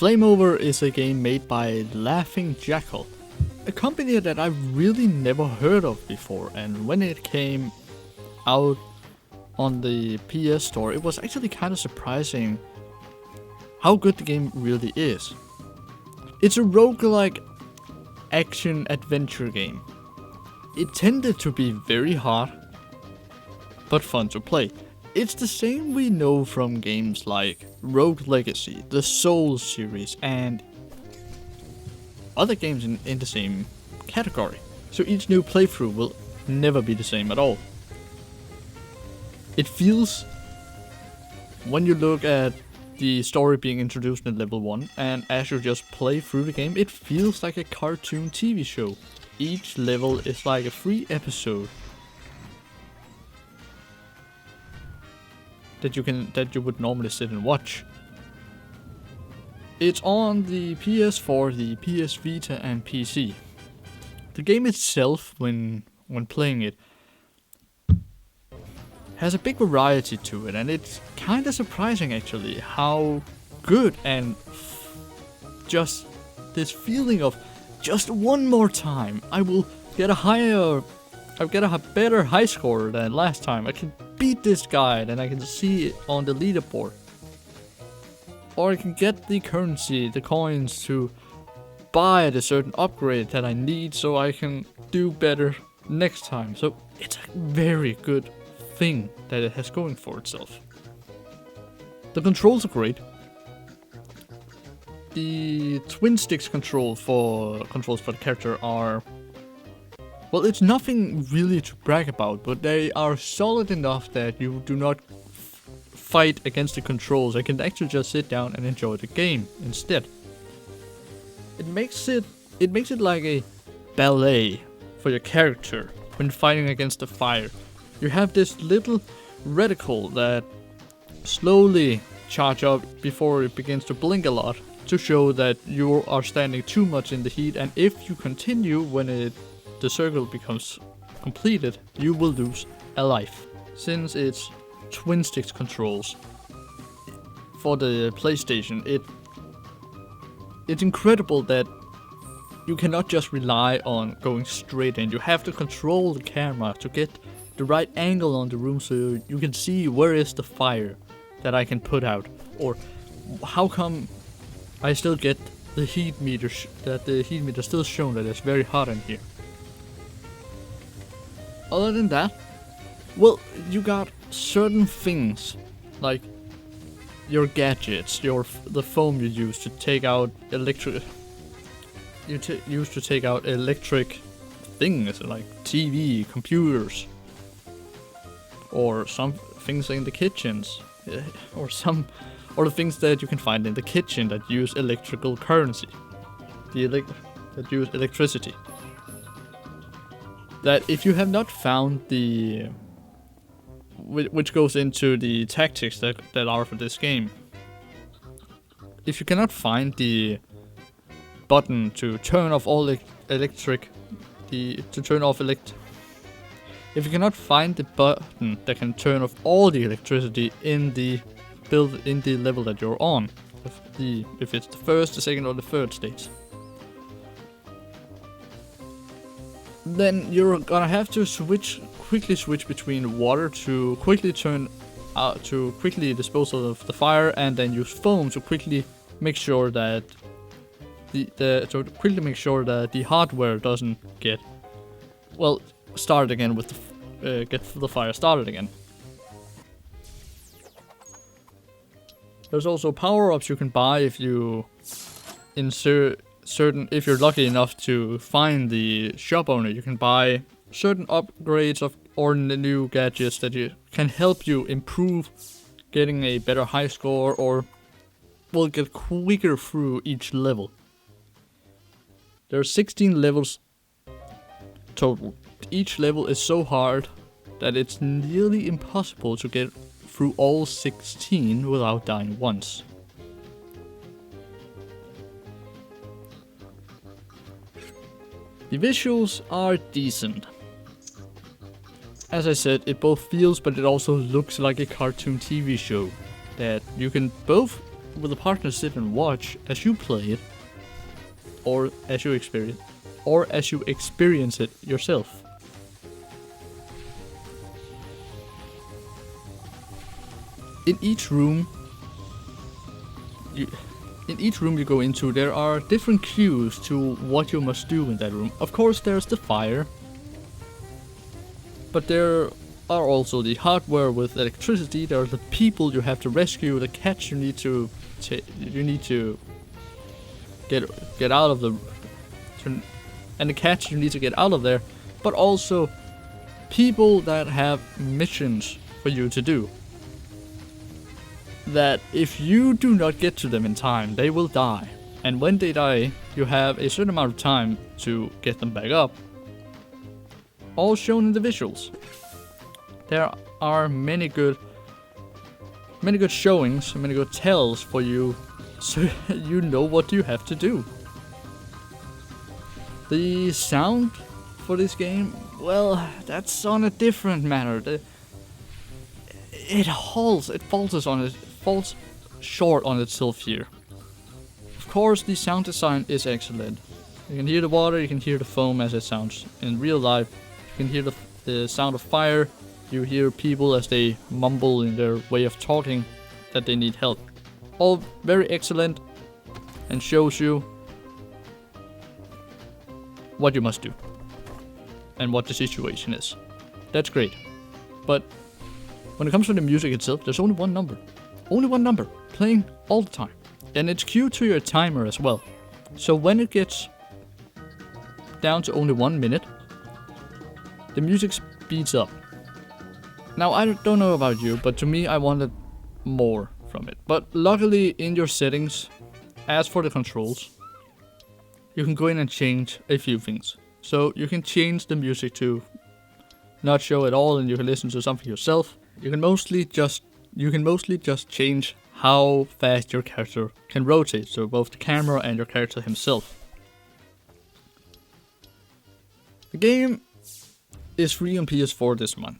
Flame Over is a game made by Laughing Jackal, a company that I've really never heard of before, and when it came out on the PS Store, it was actually kind of surprising how good the game really is. It's a roguelike action adventure game. It tended to be very hard, but fun to play. It's the same we know from games like Rogue Legacy, the Souls series, and other games in the same category. So each new playthrough will never be the same at all. It feels, when you look at the story being introduced in level 1, and as you just play through the game, it feels like a cartoon TV show. Each level is like a free episode that you would normally sit and watch. It's on the PS4, the PS Vita, and PC. The game itself, when playing it, has a big variety to it, and it's kind of surprising actually how good and just this feeling of just one more time I'll get a better high score than last time. I can beat this guy, and I can see it on the leaderboard. Or I can get the currency, the coins, to buy the certain upgrade that I need so I can do better next time. So it's a very good thing that it has going for itself. The controls are great. The twin sticks controls for the character are, well, it's nothing really to brag about, but they are solid enough that you do not fight against the controls. I can actually just sit down and enjoy the game instead. It makes it like a ballet for your character when fighting against the fire. You have this little reticle that slowly charge up before it begins to blink a lot to show that you are standing too much in the heat, and if you continue when the circle becomes completed, you will lose a life. Since it's twin sticks controls for the PlayStation, it's incredible that you cannot just rely on going straight in. You have to control the camera to get the right angle on the room so you can see where is the fire that I can put out, or how come I still get the heat meter that the heat meter still shown that it's very hot in here. Other than that, well, you got certain things like your gadgets, the foam you use to take out electric things like TV, computers, or some things in the kitchens, or the things that you can find in the kitchen that use electrical currency, that use electricity. That if you have not found which goes into the tactics that are for this game, if you cannot find the button to turn off all if you cannot find the button that can turn off all the electricity in the level that you're on, if it's the first, the second, or the third stage, then you're gonna have to quickly switch between water to quickly dispose of the fire, and then use foam to quickly make sure that the hardware doesn't get started again with get the fire started again. There's also power-ups you can buy if you if you're lucky enough to find the shop owner. You can buy certain upgrades or new gadgets that can help you improve getting a better high score, or will get quicker through each level. There are 16 levels total. Each level is so hard that it's nearly impossible to get through all 16 without dying once. The visuals are decent. As I said, it both feels but it also looks like a cartoon TV show that you can both with a partner sit and watch as you play it, or as you experience it yourself. In each room you go into, there are different cues to what you must do in that room. Of course, there's the fire, but there are also the hardware with electricity. There are the people you have to rescue, the cats you need to get out of the, and the cats you need to get out of there. But also people that have missions for you to do, that if you do not get to them in time, they will die. And when they die, you have a certain amount of time to get them back up. All shown in the visuals. There are many good showings, many good tells for you, so you know what you have to do. The sound for this game, well, that's on a different matter. It falls short on itself here. Of course, the sound design is excellent. You can hear the water, you can hear the foam as it sounds in real life. You can hear the sound of fire. You hear people as they mumble in their way of talking that they need help. All very excellent and shows you what you must do and what the situation is. That's great. But when it comes to the music itself, there's only one number. Only one number, playing all the time. And it's queued to your timer as well. So when it gets down to only 1 minute, the music speeds up. Now, I don't know about you, but to me, I wanted more from it. But luckily, in your settings, as for the controls, you can go in and change a few things. So you can change the music to not show at all, and you can listen to something yourself. You can mostly just change how fast your character can rotate, so both the camera and your character himself. The game is free on PS4 this month,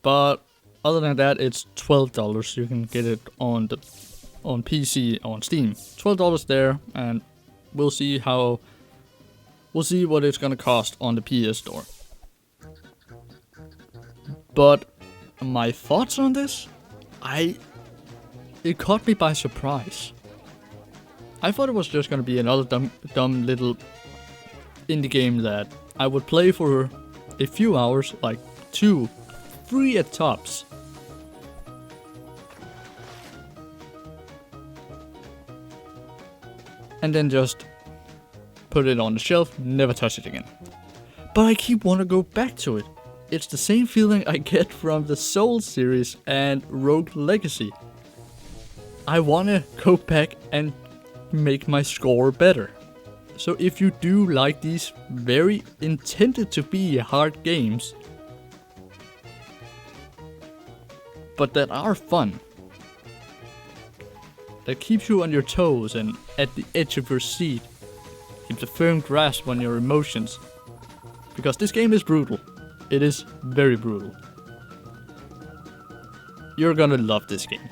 but other than that, it's $12. You can get it on PC on Steam. $12 there, and we'll see what it's gonna cost on the PS Store. But my thoughts on this, it caught me by surprise. I thought it was just gonna be another dumb little indie game that I would play for a few hours, like 2, 3 at tops. And then just put it on the shelf, never touch it again. But I keep wanting to go back to it. It's the same feeling I get from the Soul series and Rogue Legacy. I wanna go back and make my score better. So if you do like these very intended to be hard games, but that are fun, that keeps you on your toes and at the edge of your seat, keeps a firm grasp on your emotions, because this game is brutal. It is very brutal. You're gonna love this game.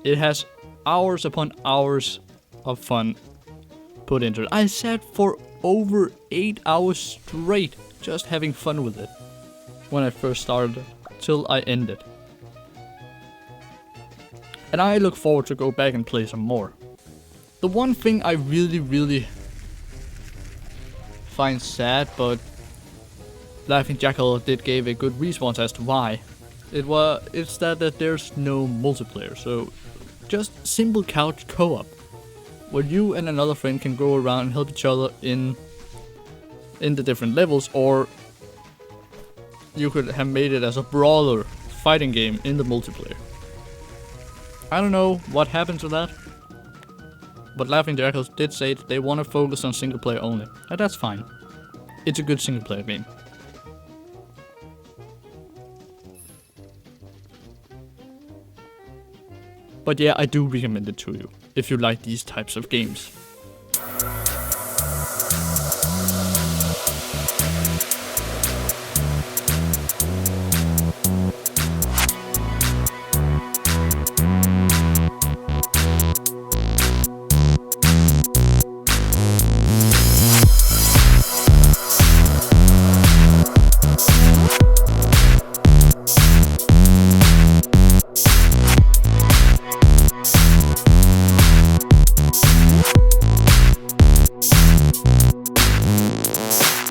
It has hours upon hours of fun put into it. I sat for over 8 hours straight just having fun with it when I first started till I ended. And I look forward to go back and play some more. The one thing I really find sad, but Laughing Jackal did give a good response as to why. It's that there's no multiplayer, so just simple couch co-op, where you and another friend can go around and help each other in the different levels, or you could have made it as a brawler fighting game in the multiplayer. I don't know what happened to that, but Laughing Jackals did say that they want to focus on single player only, and that's fine. It's a good single player game. But yeah, I do recommend it to you, if you like these types of games.